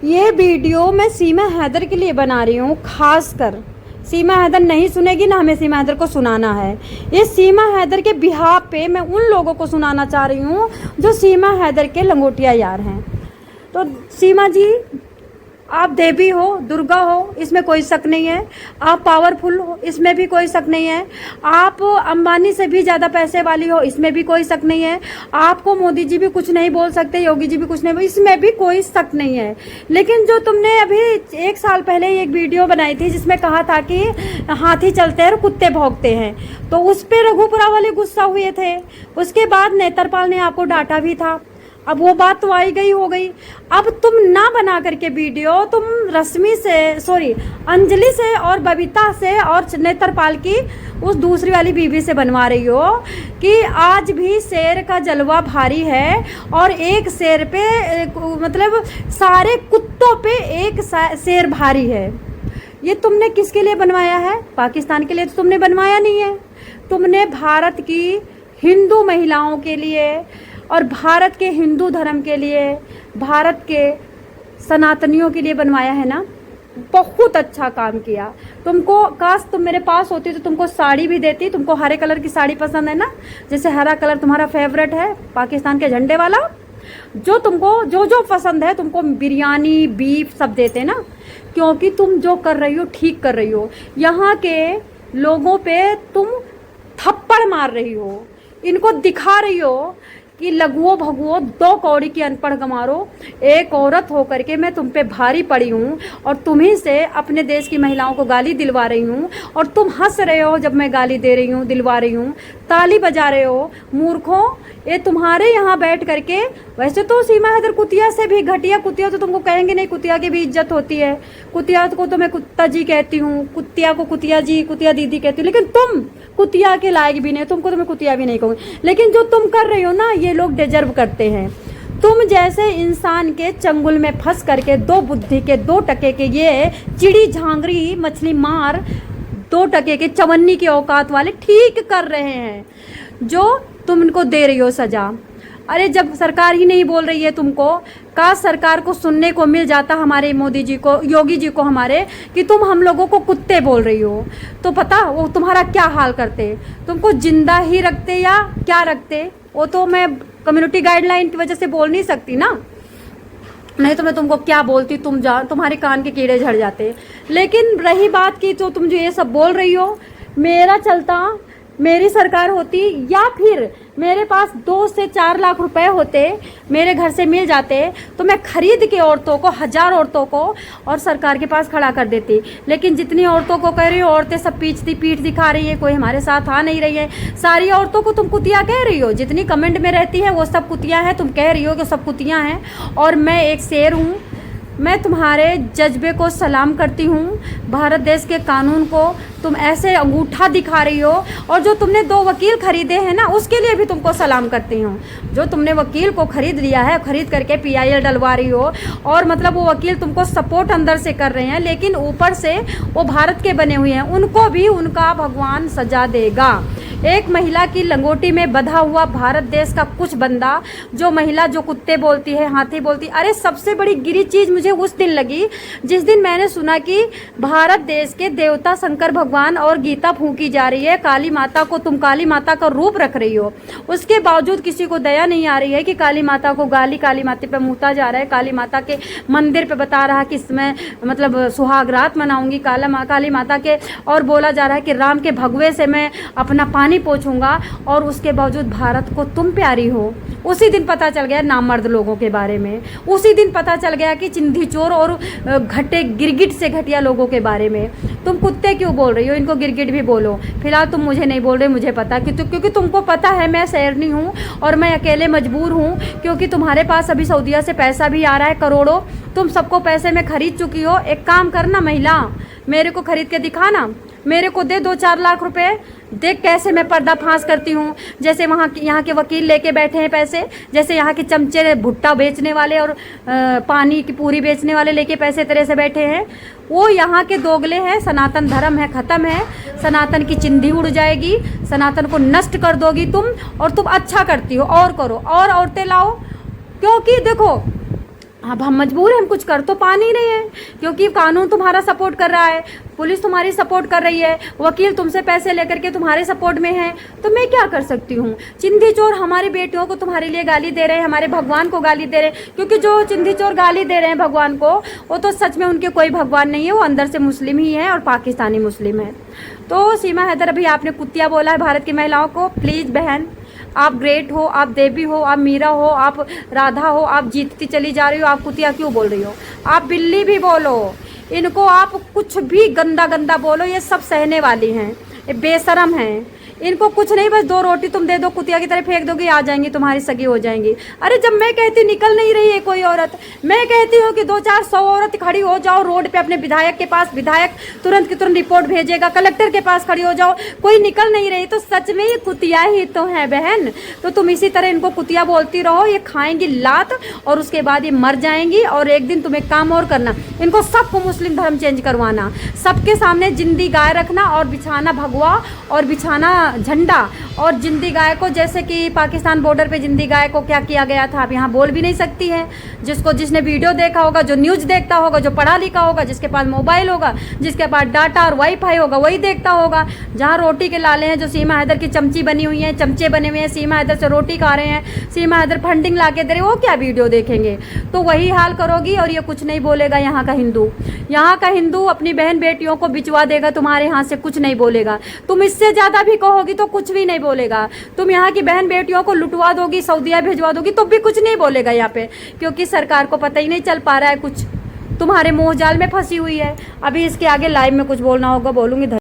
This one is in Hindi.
ये वीडियो मैं सीमा हैदर के लिए बना रही हूँ, खासकर सीमा हैदर नहीं सुनेगी ना, हमें सीमा हैदर को सुनाना है। ये सीमा हैदर के बिहाफ पे मैं उन लोगों को सुनाना चाह रही हूँ जो सीमा हैदर के लंगोटिया यार हैं। तो सीमा जी, आप देवी हो, दुर्गा हो, इसमें कोई शक नहीं है। आप पावरफुल हो, इसमें भी कोई शक नहीं है। आप अंबानी से भी ज़्यादा पैसे वाली हो, इसमें भी कोई शक नहीं है। आपको मोदी जी भी कुछ नहीं बोल सकते, योगी जी भी कुछ नहीं, इसमें भी कोई शक नहीं है। लेकिन जो तुमने अभी 1 साल पहले एक वीडियो बनाई थी जिसमें कहा था कि हाथी चलते हैं और कुत्ते भौंकते हैं, तो उस पर रघुपुरा वाले गुस्सा हुए थे। उसके बाद नेत्रपाल ने आपको डांटा भी था। अब वो बात तो आई गई हो गई। अब तुम ना बना करके वीडियो, तुम रश्मि से, सॉरी, अंजलि से और बबीता से और नेत्रपाल की उस दूसरी वाली बीवी से बनवा रही हो कि आज भी शेर का जलवा भारी है और एक शेर पे मतलब सारे कुत्तों पे एक शेर भारी है। ये तुमने किसके लिए बनवाया है? पाकिस्तान के लिए तो तुमने बनवाया नहीं है। तुमने भारत की हिंदू महिलाओं के लिए और भारत के हिंदू धर्म के लिए, भारत के सनातनियों के लिए बनवाया है ना। बहुत अच्छा काम किया। तुमको काश तुम मेरे पास होती तो तुमको साड़ी भी देती। तुमको हरे कलर की साड़ी पसंद है ना, जैसे हरा कलर तुम्हारा फेवरेट है, पाकिस्तान के झंडे वाला। जो तुमको जो पसंद है, तुमको बिरयानी, बीफ सब देते ना, क्योंकि तुम जो कर रही हो ठीक कर रही हो। यहाँ के लोगों पे तुम थप्पड़ मार रही हो, इनको दिखा रही हो कि लघुओ भगुओ, 2 कौड़ी की अनपढ़ गमारो। एक औरत होकर के मैं तुम पे भारी पड़ी हूँ और तुम्ही से अपने देश की महिलाओं को गाली दिलवा रही हूँ और तुम हंस रहे हो जब मैं गाली दे रही हूँ, दिलवा रही हूँ, ताली बजा रहे हो। मूर्खों, ये तुम्हारे यहाँ बैठ करके, वैसे तो सीमा हैदर कुतिया से भी घटिया, कुतिया तो तुमको कहेंगे नहीं, कुतिया की भी इज्जत होती है। कुतिया को तो मैं कुत्ता जी कहती हूँ, कुतिया को कुतिया जी, कुतिया दीदी कहती हूँ, लेकिन तुम कुतिया के लायक भी नहीं, तुमको तो मैं कुतिया भी नहीं कहूँगी। लेकिन जो तुम कर रही हो ना, ये लोग डिजर्व करते हैं। तुम जैसे इंसान के चंगुल में फंस करके 2 बुद्धि के 2 टके के ये चिड़ी झांगरी मछली मार 2 टके के चवन्नी की औकात वाले ठीक कर रहे हैं, जो तुम इनको दे रही हो सजा। अरे जब सरकार ही नहीं बोल रही है तुमको, काश सरकार को सुनने को मिल जाता, हमारे मोदी जी को, योगी जी को हमारे, कि तुम हम लोगों को कुत्ते बोल रही हो, तो पता वो तुम्हारा क्या हाल करते। तुमको जिंदा ही रखते या क्या रखते, वो तो मैं कम्युनिटी गाइडलाइन की वजह से बोल नहीं सकती ना, नहीं तो मैं तुमको क्या बोलती, तुम्हारे कान के कीड़े झड़ जाते। लेकिन रही बात की, तो तुम जो ये सब बोल रही हो, मेरा चलता, मेरी सरकार होती, या फिर मेरे पास 2 से 4 लाख रुपए होते, मेरे घर से मिल जाते, तो मैं खरीद के औरतों को, 1000 औरतों को और सरकार के पास खड़ा कर देती। लेकिन जितनी औरतों को कह रही हो, औरतें सब पीठ दिखा रही है, कोई हमारे साथ आ नहीं रही है। सारी औरतों को तुम कुतिया कह रही हो, जितनी कमेंट में रहती है वो सब कुतिया हैं, तुम कह रही हो कि सब कुतिया हैं। और मैं एक शेर हूँ, मैं तुम्हारे जज्बे को सलाम करती हूँ, भारत देश के कानून को तुम ऐसे अंगूठा दिखा रही हो, और जो तुमने 2 वकील खरीदे हैं ना, उसके लिए भी तुमको सलाम करती हूँ। जो तुमने वकील को खरीद लिया है, खरीद करके PIL डलवा रही हो, और मतलब वो वकील तुमको सपोर्ट अंदर से कर रहे हैं, लेकिन ऊपर से वो भारत के बने हुए हैं, उनको भी उनका भगवान सजा देगा। एक महिला की लंगोटी में बंधा हुआ भारत देश का कुछ बंदा, जो महिला जो कुत्ते बोलती है, हाथी बोलती। अरे सबसे बड़ी गिरी चीज़ मुझे उस दिन लगी जिस दिन मैंने सुना कि भारत देश के देवता शंकर भगवान और गीता फूंकी जा रही है, काली माता को तुम काली माता का रूप रख रही हो। उसके बावजूद किसी को दया नहीं आ रही है कि काली माता को गाली, काली माता पे मुँहता जा रहा है, काली माता के मंदिर पे बता रहा है कि इसमें मतलब सुहाग रात मनाऊंगी काली माता के, और बोला जा रहा है कि राम के भगवे से मैं अपना पानी पोंछूंगा, और उसके बावजूद भारत को तुम प्यारी हो। उसी दिन पता चल गया नामर्द लोगों के बारे में, उसी दिन पता चल गया कि चिंधी चोर और घटे गिरगिट से घटिया लोगों के बारे में। तुम कुत्ते क्यों बोल रही हो, इनको गिरगिट भी बोलो। फिलहाल तुम मुझे नहीं बोल रहे, मुझे पता कि क्योंकि तुमको पता है मैं शेरनी हूँ और मैं अकेले मजबूर हूँ, क्योंकि तुम्हारे पास अभी सऊदीया से पैसा भी आ रहा है करोड़ों, तुम सबको पैसे में खरीद चुकी हो। एक काम करना महिला, मेरे को खरीद के दिखाना, मेरे को दे 2-4 लाख रुपए, देख कैसे मैं पर्दा फांस करती हूँ। जैसे यहाँ के वकील लेके बैठे हैं पैसे, जैसे यहाँ के चमचे भुट्टा बेचने वाले और पानी की पूरी बेचने वाले लेके पैसे तरह से बैठे हैं, वो यहाँ के दोगले हैं। सनातन धर्म है, ख़त्म है, सनातन की चिंधी उड़ जाएगी, सनातन को नष्ट कर दोगी तुम। और तुम अच्छा करती हो, और करो, और औरतें लाओ, क्योंकि देखो अब हम मजबूर हैं, हम कुछ कर तो पा नहीं रहे हैं, क्योंकि कानून तुम्हारा सपोर्ट कर रहा है, पुलिस तुम्हारी सपोर्ट कर रही है, वकील तुमसे पैसे लेकर के तुम्हारे सपोर्ट में है, तो मैं क्या कर सकती हूँ। चिंधी चोर हमारी बेटियों को तुम्हारे लिए गाली दे रहे हैं, हमारे भगवान को गाली दे रहे हैं, क्योंकि जो चिंधी चोर गाली दे रहे हैं भगवान को, वो तो सच में उनके कोई भगवान नहीं है, वो अंदर से मुस्लिम ही है और पाकिस्तानी मुस्लिम है। तो सीमा हैदर, अभी आपने कुत्तिया बोला है भारत की महिलाओं को, प्लीज़ बहन, आप ग्रेट हो, आप देवी हो, आप मीरा हो, आप राधा हो, आप जीतती चली जा रही हो, आप कुतिया क्यों बोल रही हो। आप बिल्ली भी बोलो, इनको आप कुछ भी गंदा गंदा बोलो, ये सब सहने वाली हैं, ये बेशरम हैं। इनको कुछ नहीं, बस 2 रोटी तुम दे दो, कुतिया की तरह फेंक दोगी, आ जाएंगी, तुम्हारी सगी हो जाएंगी। अरे जब मैं कहती निकल नहीं रही है कोई औरत, मैं कहती हूँ कि 200-400 औरत खड़ी हो जाओ रोड पे अपने विधायक के पास, विधायक तुरंत की तुरंत रिपोर्ट भेजेगा, कलेक्टर के पास खड़ी हो जाओ, कोई निकल नहीं रही, तो सच में ये कुतिया ही तो है बहन। तो तुम इसी तरह इनको कुतिया बोलती रहो, ये खाएंगी लात और उसके बाद ये मर जाएंगी। और एक दिन तुम एक काम और करना, इनको सबको मुस्लिम धर्म चेंज करवाना, सबके सामने जिंदी गाय रखना और बिछाना भगवा और बिछाना झंडा, और जिंदी गाय को, जैसे कि पाकिस्तान बॉर्डर पे जिंदी गाय को क्या किया गया था, आप यहाँ बोल भी नहीं सकती है। जिसने वीडियो देखा होगा, जो न्यूज़ देखता होगा, जो पढ़ा लिखा होगा, जिसके पास मोबाइल होगा, जिसके पास डाटा और वाईफाई होगा, वही देखता होगा। जहाँ रोटी के लाले हैं, जो सीमा हैदर की चमची बनी हुई है, चमचे बने हुए हैं, सीमा हैदर से रोटी खा रहे हैं, सीमा हैदर फंडिंग ला के दे रहे, वो क्या वीडियो देखेंगे। तो वही हाल करोगी और ये कुछ नहीं बोलेगा। यहाँ का हिंदू, यहाँ का हिंदू अपनी बहन बेटियों को बिचवा देगा, तुम्हारे यहाँ से कुछ नहीं बोलेगा। तुम इससे ज़्यादा भी कहोगी तो कुछ भी नहीं बोलेगा। तुम यहाँ की बहन बेटियों को लुटवा दोगी, सऊदीया भिजवा दोगी, तो भी कुछ नहीं बोलेगा यहाँ पे, क्योंकि सरकार को पता ही नहीं चल पा रहा है कुछ, तुम्हारे मोह जाल में फंसी हुई है। अभी इसके आगे लाइव में कुछ बोलना होगा बोलूँगी।